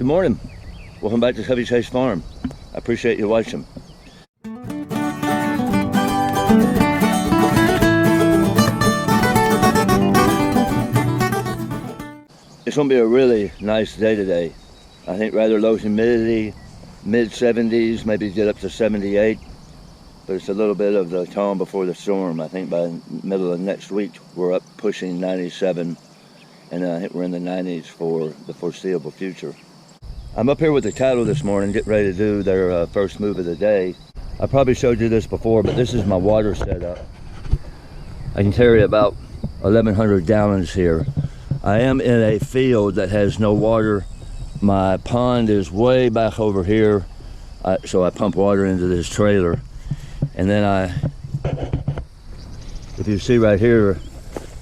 Good morning. Welcome back to Covey Chase Farm. I appreciate you watching. It's going to be a really nice day today. I think rather low humidity, mid 70s, maybe get up to 78. But it's a little bit of the calm before the storm. I think by the middle of next week, we're up pushing 97. And I think we're in the 90s for the foreseeable future. I'm up here with the cattle this morning, getting ready to do their first move of the day. I probably showed you this before, but this is my water setup. I can carry about 1,100 gallons here. I am in a field that has no water. My pond is way back over here, so I pump water into this trailer. And then if you see right here,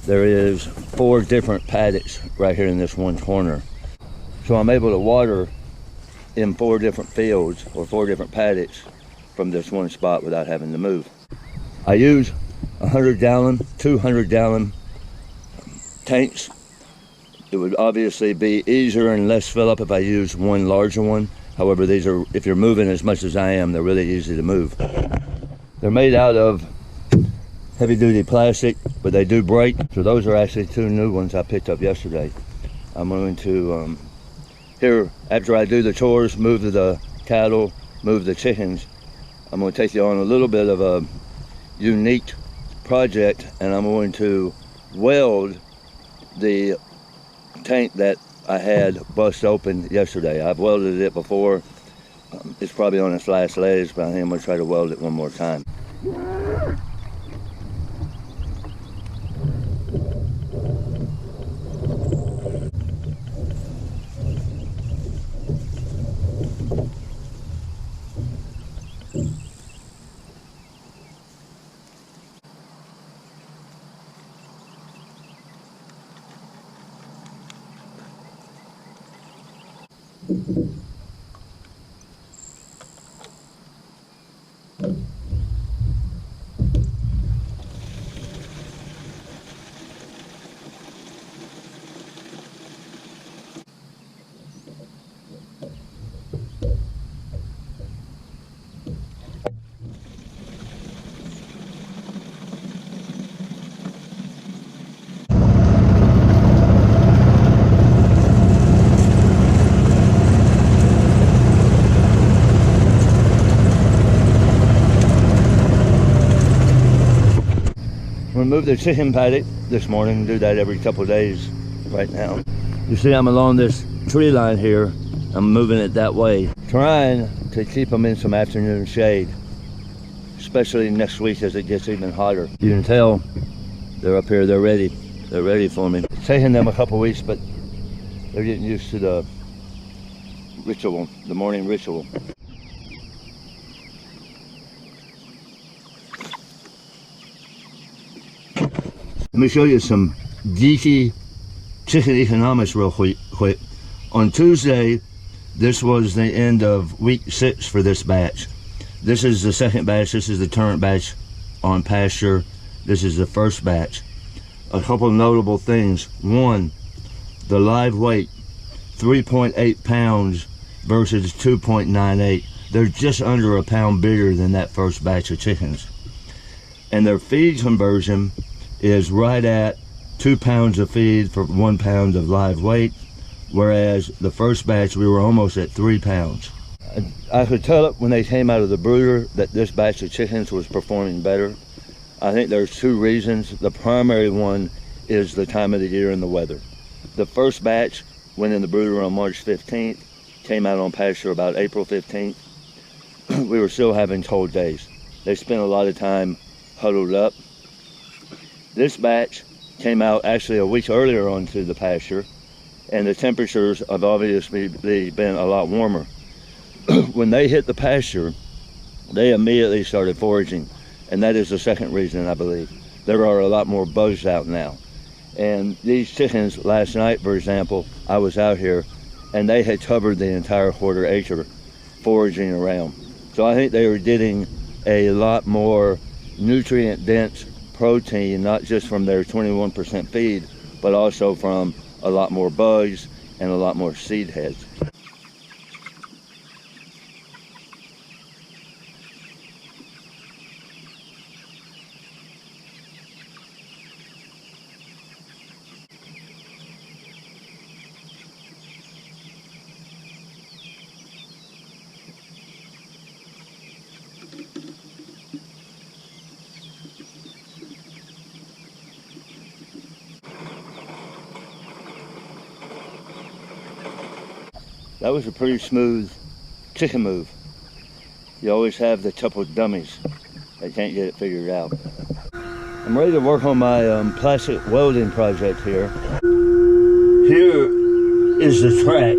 there is 4 different paddocks right here in this one corner. So I'm able to water in 4 different fields or 4 different paddocks from this one spot without having to move. I use 100 gallon, 200 gallon tanks. It would obviously be easier and less fill up if I use one larger one. However, these are, if you're moving as much as I am, they're really easy to move. They're made out of heavy duty plastic, but they do break. So those are actually 2 new ones I picked up yesterday. I'm going to, here, after I do the chores, move the cattle, move the chickens, I'm going to take you on a little bit of a unique project, and I'm going to weld the tank that I had bust open yesterday. I've welded it before. It's probably on its last legs, but I think I'm going to try to weld it one more time. I'm gonna move the chicken paddock this morning, do that every couple of days right now. You see I'm along this tree line here. I'm moving it that way, trying to keep them in some afternoon shade, especially next week as it gets even hotter. You can tell they're up here, they're ready. They're ready for me. It's taking them a couple weeks, but they're getting used to the ritual, the morning ritual. Let me show you some geeky chicken economics real quick. On Tuesday, this was the end of week 6 for this batch. This is the second batch. This is the current batch on pasture. This is the first batch. A couple notable things. One, the live weight, 3.8 pounds versus 2.98. They're just under a pound bigger than that first batch of chickens. And their feed conversion is right at 2 pounds of feed for 1 pound of live weight, whereas the first batch we were almost at 3 pounds. I could tell it when they came out of the brooder that this batch of chickens was performing better. I think there's 2 reasons. The primary one is the time of the year and the weather. The first batch went in the brooder on March 15th, came out on pasture about April 15th. We were still having cold days. They spent a lot of time huddled up. This batch came out actually a week earlier onto the pasture, and the temperatures have obviously been a lot warmer. When they hit the pasture, they immediately started foraging, and that is the second reason, I believe. There are a lot more bugs out now. And these chickens, last night, for example, I was out here, and they had covered the entire quarter acre foraging around. So I think they were getting a lot more nutrient-dense protein, not just from their 21% feed, but also from a lot more bugs and a lot more seed heads. That was a pretty smooth chicken move. You always have the couple dummies that can't get it figured out. I'm ready to work on my plastic welding project here. Here is the track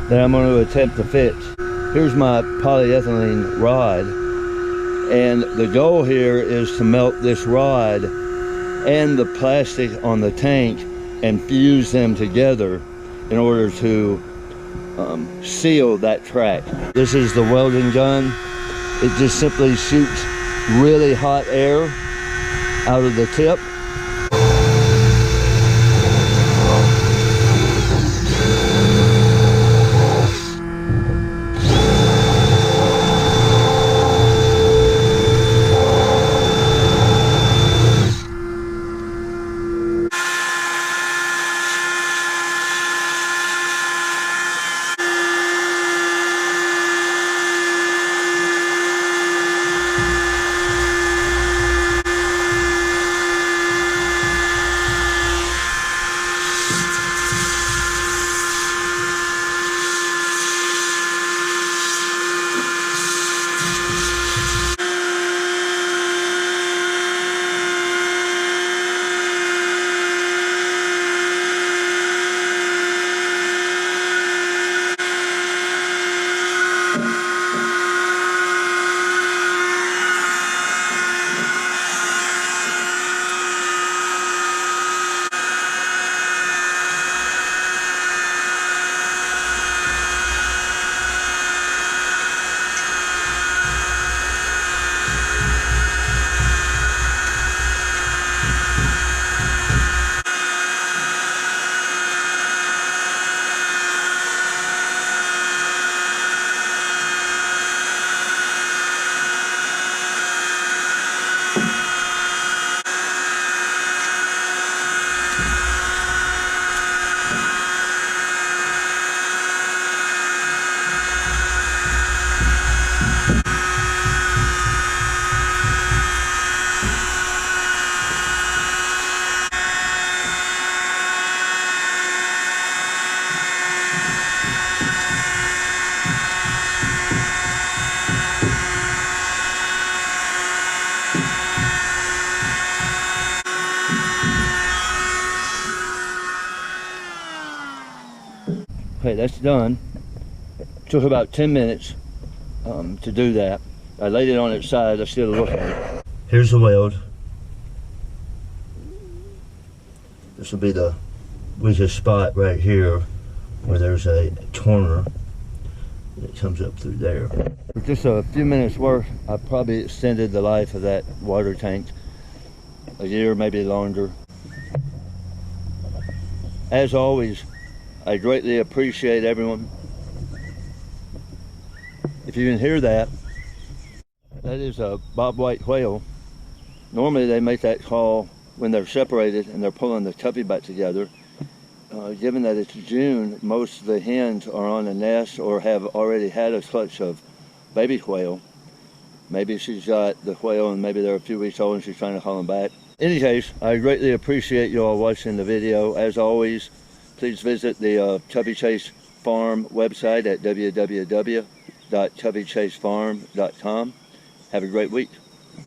that I'm going to attempt to fix. Here's my polyethylene rod, and the goal here is to melt this rod and the plastic on the tank and fuse them together in order to seal that track. This is the welding gun. It just simply shoots really hot air out of the tip. Okay, that's done. Took about 10 minutes to do that. I laid it on its side. I still look at it. Here's the weld. This will be the weakest spot right here where there's a corner that comes up through there. For just a few minutes work, I probably extended the life of that water tank a year, maybe longer. As always, I greatly appreciate everyone. If you can hear that, that is a bobwhite whale. Normally they make that call when they're separated and they're pulling the tuppy back together. Given that it's June, most of the hens are on a nest or have already had a clutch of baby quail. Maybe she's got the quail and maybe they're a few weeks old and she's trying to call them back. In any case, I greatly appreciate you all watching the video. As always, please visit the Tubby Chase Farm website at www.tubbychasefarm.com. Have a great week.